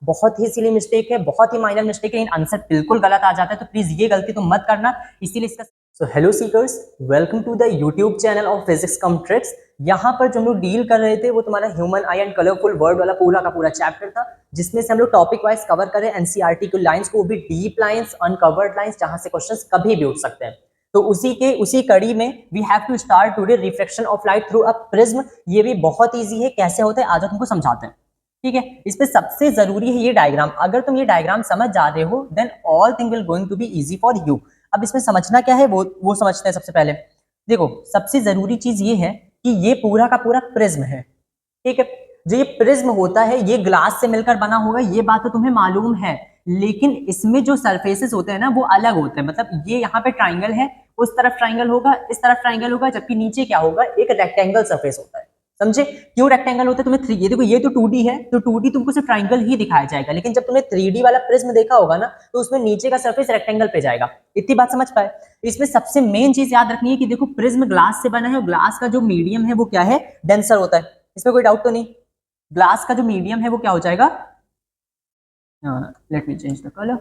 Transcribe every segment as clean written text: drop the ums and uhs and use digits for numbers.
बहुत ही silly mistake है, बहुत ही माइनर मिस्टेक है, लेकिन आंसर बिल्कुल गलत आ जाता है, तो प्लीज ये गलती तुम मत करना। इसीलिए इसका so hello seekers, welcome to the YouTube channel of physics cum tricks. यहाँ पर जो हम लोग डील कर रहे थे वो तुम्हारा human I and colourful word वाला पूरा का पूरा चैप्टर था, जिसमें से हम लोग टॉपिक वाइज कवर करें एनसीईआरटी की लाइंस को, वो भी डीप लाइंस, अनकवर्ड लाइंस, जहां से क्वेश्चंस कभी भी उठ सकते हैं। तो उसी कड़ी में we have to start today reflection of light through a prism. ये भी बहुत ईजी है, कैसे होता है आज तुमको समझाते हैं। ठीक है, इसमें सबसे जरूरी है ये डायग्राम। अगर तुम ये डायग्राम समझ जा रहे हो then all thing will going to be easy for you. अब इसमें समझना क्या है वो समझते हैं। सबसे पहले देखो, सबसे जरूरी चीज ये है कि ये पूरा का पूरा प्रिज्म है। ठीक है, जो ये प्रिज्म होता है ये ग्लास से मिलकर बना होगा, ये बात तो तुम्हें मालूम है, लेकिन इसमें जो सरफेसेस होते हैं ना वो अलग होते हैं। मतलब ये यहाँ पे ट्राइंगल है, उस तरफ ट्राइंगल होगा, इस तरफ ट्राइंगल होगा, जबकि नीचे क्या होगा, एक रेक्टेंगल सरफेस होता है। समझे क्यों रेक्टेंगल होता है? तुम्हें थ्री, ये देखो ये तो 2D है, तो 2D तुमको सिर्फ ट्राइंगल ही दिखाया जाएगा, लेकिन जब तुमने 3D वाला प्रिज्म देखा होगा ना तो उसमें नीचे का सरफेस रेक्टेंगल पे जाएगा। इतनी बात समझ पाए? इसमें सबसे मेन चीज याद रखनी है कि देखो प्रिज्म ग्लास से बना है और ग्लास का जो मीडियम है वो क्या है, डेंसर होता है। इसमें कोई डाउट तो नहीं? ग्लास का जो मीडियम है वो क्या हो जाएगा, let me change the colour.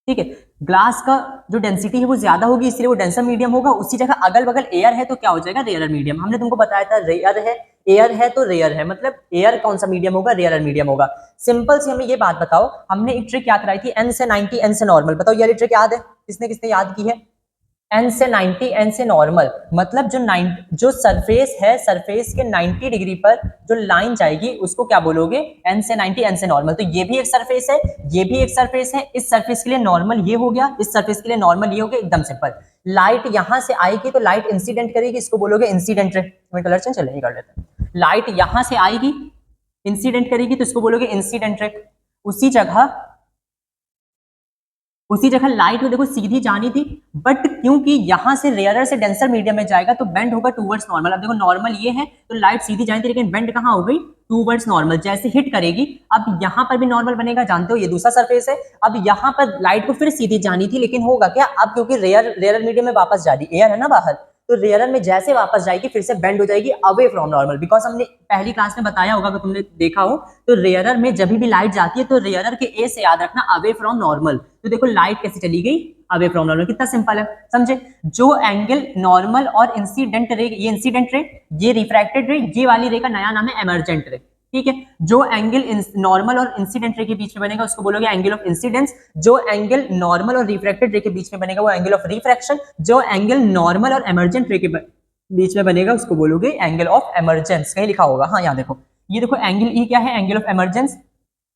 ठीक है, ग्लास का जो डेंसिटी है वो ज्यादा होगी, इसलिए वो डेंसर मीडियम होगा। उसी जगह अगल बगल एयर है तो क्या हो जाएगा, रेयर मीडियम। हमने तुमको बताया था रेयर है, एयर है तो रेयर है, मतलब एयर कौन सा मीडियम होगा, रेयर मीडियम होगा। सिंपल सी हमें ये बात बताओ, हमने एक ट्रिक याद कराई थी एन से 90 एन से नॉर्मल। बताओ ये ट्रिक याद है? किसने किसने याद की है? एन से 90 एन से नॉर्मल, मतलब जो सरफेस है, सरफेस के 90 डिग्री पर जो लाइन जाएगी उसको क्या बोलोगे, एन से 90 एन से नॉर्मल। तो ये भी एक सरफेस है, ये भी एक सरफेस है, इस सरफेस के लिए नॉर्मल ये हो गया, इस सरफेस के लिए नॉर्मल ये हो गया, एकदम सिंपल। लाइट यहां से आएगी तो लाइट इंसिडेंट करेगी, इसको बोलोगे इंसिडेंट रे। कलर चेंज चले कर लेते हैं। लाइट यहां से आएगी, इंसिडेंट करेगी, तो इसको बोलोगे इंसिडेंट रे। उसी जगह लाइट को देखो सीधी जानी थी, बट क्योंकि यहां से रेयरर से डेंसर मीडियम में जाएगा तो बेंड होगा टूवर्ड्स नॉर्मल। अब देखो नॉर्मल ये है तो लाइट सीधी जानी थी, लेकिन बेंड कहां हो गई, टूवर्ड्स नॉर्मल। जैसे हिट करेगी, अब यहां पर भी नॉर्मल बनेगा, जानते हो ये दूसरा सरफेस है। अब यहां पर लाइट को फिर सीधी जानी थी, लेकिन होगा क्या, अब क्योंकि रेयरर मीडियम में वापस जा रही, एयर है ना बाहर, तो रेयरर में जैसे वापस जाएगी फिर से बेंड हो जाएगी अवे फ्रॉम नॉर्मल। बिकॉज हमने पहली क्लास में बताया होगा, अगर तुमने देखा हो तो रेयरर में जब भी लाइट जाती है तो रेयरर के ए से याद रखना अवे फ्रॉम नॉर्मल। तो देखो लाइट कैसे चली गई, अवे फ्रॉम नॉर्मल। कितना सिंपल है, समझे? जो एंगल नॉर्मल और इंसिडेंट रे, ये इंसिडेंट रे, ये रिफ्रैक्टेड रे, ये वाली रे का नया नाम है एमर्जेंट रे। ठीक है, जो एंगल नॉर्मल और इंसिडेंट रे के बीच में बनेगा उसको बोलोगे एंगल ऑफ इंसिडेंस। जो एंगल नॉर्मल और रिफ्रैक्टेड रे के बीच में बनेगा वो एंगल ऑफ रिफ्रैक्शन। जो एंगल नॉर्मल और एमर्जेंट रे के बीच में बनेगा उसको बोलोगे एंगल ऑफ एमर्जेंस। कहीं लिखा होगा, हाँ यहाँ देखो, ये देखो एंगल ई क्या है, angle of emergence,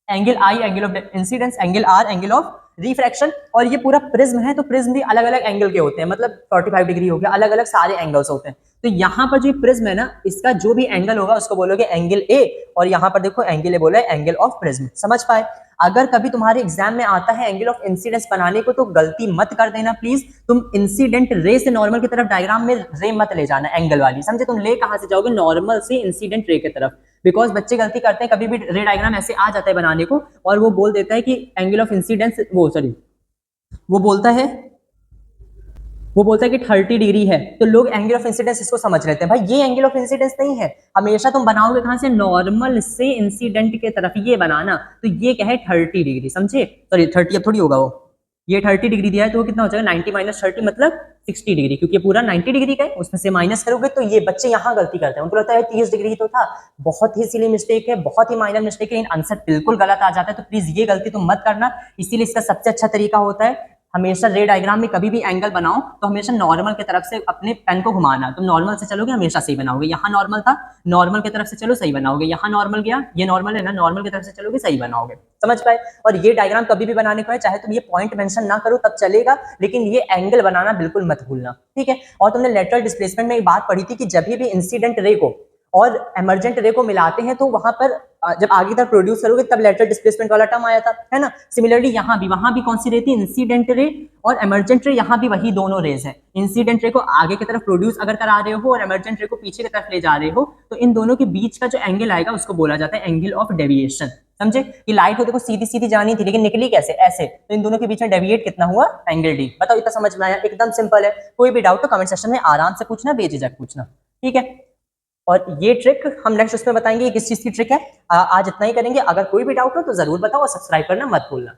angle I angle of incidence, angle R angle of refraction. और ये पूरा प्रिज्म है तो प्रिज्म भी अलग अलग एंगल के होते हैं, मतलब 45 डिग्री हो गया, अलग अलग सारे एंगल्स होते हैं। तो यहाँ पर जो प्रिज्म है ना, इसका जो भी एंगल होगा उसको बोलोगे एंगल ए, और यहाँ पर देखो एंगल ए बोला है एंगल ऑफ प्रिज्म। समझ पाए? अगर कभी तुम्हारे एग्जाम में आता है एंगल ऑफ इंसिडेंस बनाने को तो गलती मत कर देना प्लीज। तुम इंसिडेंट रे से नॉर्मल की तरफ डायग्राम में रे मत ले जाना एंगल वाली, समझे? तुम ले कहां से जाओगे, नॉर्मल से इंसिडेंट रे की तरफ। बिकॉज बच्चे गलती करते हैं, कभी भी रे डायग्राम ऐसे आ जाता है बनाने को और वो बोल देता है कि एंगल ऑफ इंसिडेंस, वो बोलता है कि 30 डिग्री है, तो लोग एंगल ऑफ इंसिडेंस इसको समझ लेते हैं। भाई ये एंगल ऑफ इंसिडेंस नहीं है, हमेशा तुम बनाओगे कहां से, नॉर्मल से इंसिडेंट के तरफ ये बनाना। तो ये क्या है, 30 डिग्री, समझे? सॉरी 30 अब थोड़ी होगा वो, ये 30 डिग्री दिया है तो वो कितना हो जाएगा, 90 माइनस 30 मतलब 60 डिग्री, क्योंकि पूरा 90 डिग्री का है, उसमें से माइनस करोगे। तो ये बच्चे यहाँ गलती करते हैं, उनको लगता है 30 डिग्री तो था। बहुत ही सिली मिस्टेक है, बहुत ही माइनर मिस्टेक है, लेकिन आंसर बिल्कुल गलत आ जाता है। तो प्लीज ये गलती तुम मत करना। इसीलिए इसका सबसे अच्छा तरीका होता है, हमेशा रे डायग्राम में कभी भी एंगल बनाओ तो हमेशा नॉर्मल की तरफ से अपने पेन को घुमाना। तुम नॉर्मल से चलोगे हमेशा सही बनाओगे। यहाँ नॉर्मल था, नॉर्मल की तरफ से चलो सही बनाओगे। यहाँ नॉर्मल गया, ये नॉर्मल है ना, नॉर्मल की तरफ से चलोगे सही बनाओगे। समझ पाए? और ये डायग्राम कभी भी बनाने को है, चाहे तुम ये पॉइंट मेंशन ना करो तब चलेगा, लेकिन ये एंगल बनाना बिल्कुल मत भूलना। ठीक है? और तुमने लेटरल डिस्प्लेसमेंट में एक बात पढ़ी थी कि जब भी इंसिडेंट रे को और इमर्जेंट रे को मिलाते हैं तो वहां पर जब आगे तक प्रोड्यूस करोगे तब लेटरल डिस्प्लेसमेंट वाला टर्म आया था, है ना? सिमिलरली यहाँ भी, वहां भी कौन सी रहती है, इंसिडेंट रे और इमर्जेंट रे, यहाँ भी वही दोनों रेज है। इंसिडेंट रे को आगे की तरफ प्रोड्यूस अगर करा रहे हो और इमर्जेंट रे को पीछे की तरफ ले जा रहे हो तो इन दोनों के बीच का जो एंगल आएगा उसको बोला जाता है एंगल ऑफ डेविएशन। समझे? कि लाइट को देखो सीधी सीधी जानी थी लेकिन निकली कैसे, ऐसे, तो इन दोनों के बीच में डेविएट कितना हुआ, एंगल डी। बताओ इतना समझ में आया? एकदम सिंपल है। कोई भी डाउट तो कमेंट सेक्शन में आराम से पूछना, बेझिझक पूछना। ठीक है? और ये ट्रिक हम नेक्स्ट उसमें बताएंगे किस चीज की ट्रिक है। आज इतना ही करेंगे। अगर कोई भी डाउट हो तो जरूर बताओ और सब्सक्राइब करना मत भूलना।